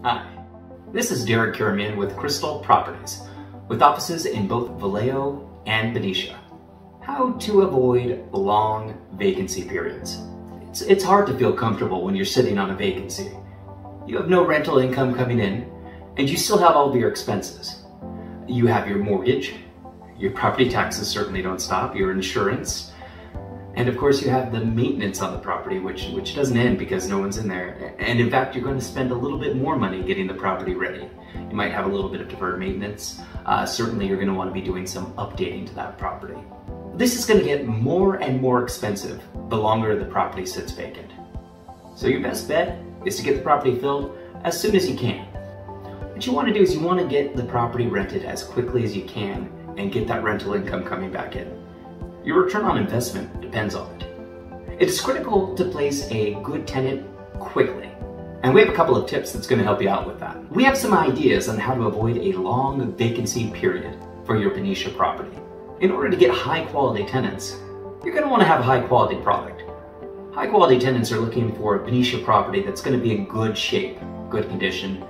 Hi, this is Derek Karaman with Krystle Properties, with offices in both Vallejo and Benicia. How to avoid long vacancy periods. It's hard to feel comfortable when you're sitting on a vacancy. You have no rental income coming in, and you still have all of your expenses. You have your mortgage, your property taxes certainly don't stop, your insurance, and of course you have the maintenance on the property, which doesn't end because no one's in there. And in fact, you're going to spend a little bit more money getting the property ready. You might have a little bit of deferred maintenance. Certainly you're going to want to be doing some updating to that property. This is going to get more and more expensive the longer the property sits vacant. So your best bet is to get the property filled as soon as you can. What you want to do is you want to get the property rented as quickly as you can and get that rental income coming back in. Your return on investment depends on it. It is critical to place a good tenant quickly, and we have a couple of tips that's going to help you out with that. We have some ideas on how to avoid a long vacancy period for your Benicia property. In order to get high quality tenants, you're going to want to have a high quality product. High quality tenants are looking for a Benicia property that's going to be in good shape, good condition,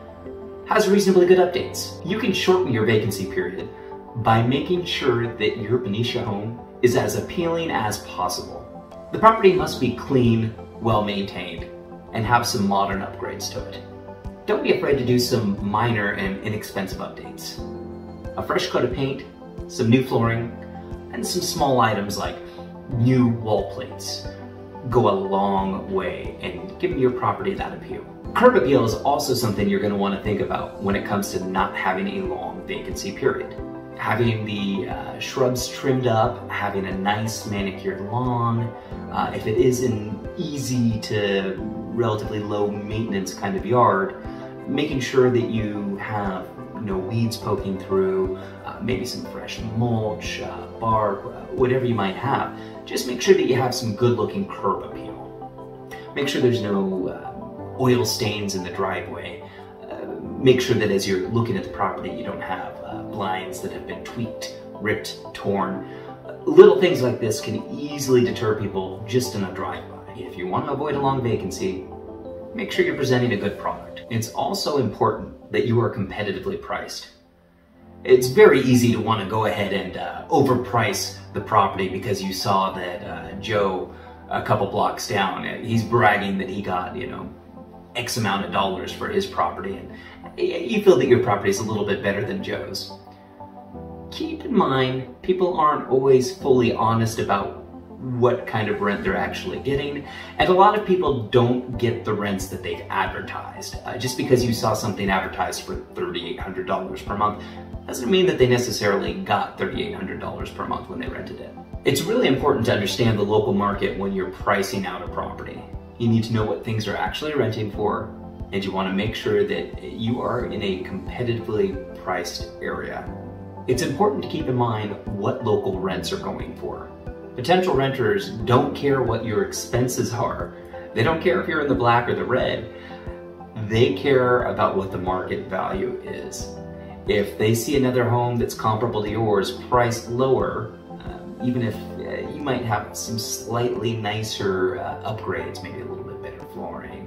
has reasonably good updates. You can shorten your vacancy period by making sure that your Benicia home is as appealing as possible. The property must be clean, well maintained, and have some modern upgrades to it. Don't be afraid to do some minor and inexpensive updates. A fresh coat of paint, some new flooring, and some small items like new wall plates go a long way in giving your property that appeal. Curb appeal is also something you're going to want to think about when it comes to not having a long vacancy period. Having the shrubs trimmed up, having a nice manicured lawn, if it is an easy to relatively low maintenance kind of yard, making sure that you have no weeds poking through, maybe some fresh mulch, bark, whatever you might have. Just make sure that you have some good looking curb appeal. Make sure there's no oil stains in the driveway. Make sure that as you're looking at the property, you don't have blinds that have been tweaked, ripped, torn. Little things like this can easily deter people just in a drive-by. If you want to avoid a long vacancy, make sure you're presenting a good product. It's also important that you are competitively priced. It's very easy to want to go ahead and overprice the property because you saw that Joe a couple blocks down, he's bragging that he got, X amount of dollars for his property, and you feel that your property is a little bit better than Joe's. Keep in mind, people aren't always fully honest about what kind of rent they're actually getting, and a lot of people don't get the rents that they've advertised. Just because you saw something advertised for $3,800 per month doesn't mean that they necessarily got $3,800 per month when they rented it. It's really important to understand the local market when you're pricing out a property. You need to know what things are actually renting for, and you want to make sure that you are in a competitively priced area. It's important to keep in mind what local rents are going for. Potential renters don't care what your expenses are. They don't care if you're in the black or the red. They care about what the market value is. If they see another home that's comparable to yours, priced lower, even if you might have some slightly nicer upgrades, maybe a little bit better flooring,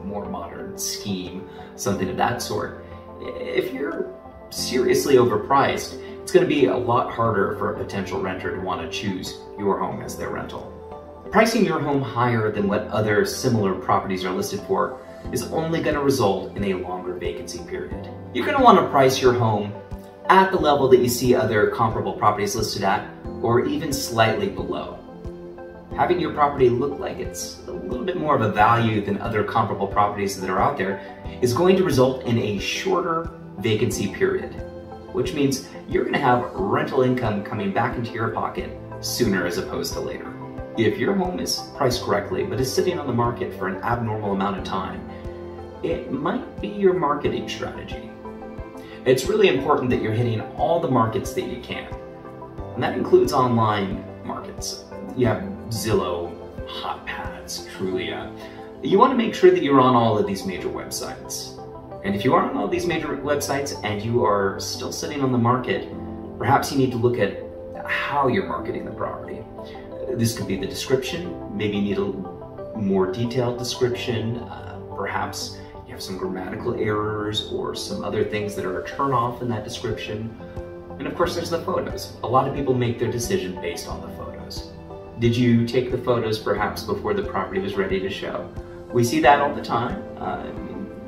more modern scheme, something of that sort. If you're seriously overpriced, it's going to be a lot harder for a potential renter to want to choose your home as their rental. Pricing your home higher than what other similar properties are listed for is only going to result in a longer vacancy period. You're going to want to price your home at the level that you see other comparable properties listed at, or even slightly below. Having your property look like it's a little bit more of a value than other comparable properties that are out there is going to result in a shorter vacancy period, which means you're going to have rental income coming back into your pocket sooner as opposed to later. If your home is priced correctly but is sitting on the market for an abnormal amount of time, it might be your marketing strategy. It's really important that you're hitting all the markets that you can, and that includes online markets. You have Zillow, HotPads, Trulia. You want to make sure that you're on all of these major websites. And if you are on all these major websites and you are still sitting on the market, perhaps you need to look at how you're marketing the property. This could be the description. Maybe you need a more detailed description. Perhaps you have some grammatical errors or some other things that are a turn off in that description. And of course there's the photos. A lot of people make their decision based on the photos. Did you take the photos perhaps before the property was ready to show? We see that all the time.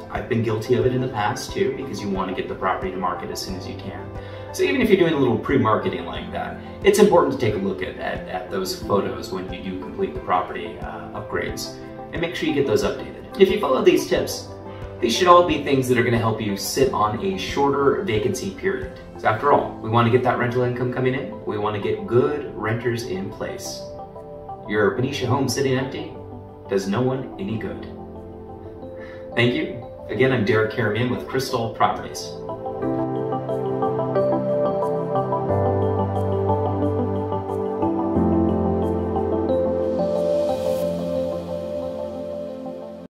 I've been guilty of it in the past too, because you want to get the property to market as soon as you can. So even if you're doing a little pre-marketing like that, it's important to take a look at those photos when you do complete the property upgrades, and make sure you get those updated. If you follow these tips, these should all be things that are going to help you sit on a shorter vacancy period. So after all, we want to get that rental income coming in. We want to get good renters in place. Your Benicia home sitting empty does no one any good. Thank you. Again, I'm Derek Karamian with Krystle Properties.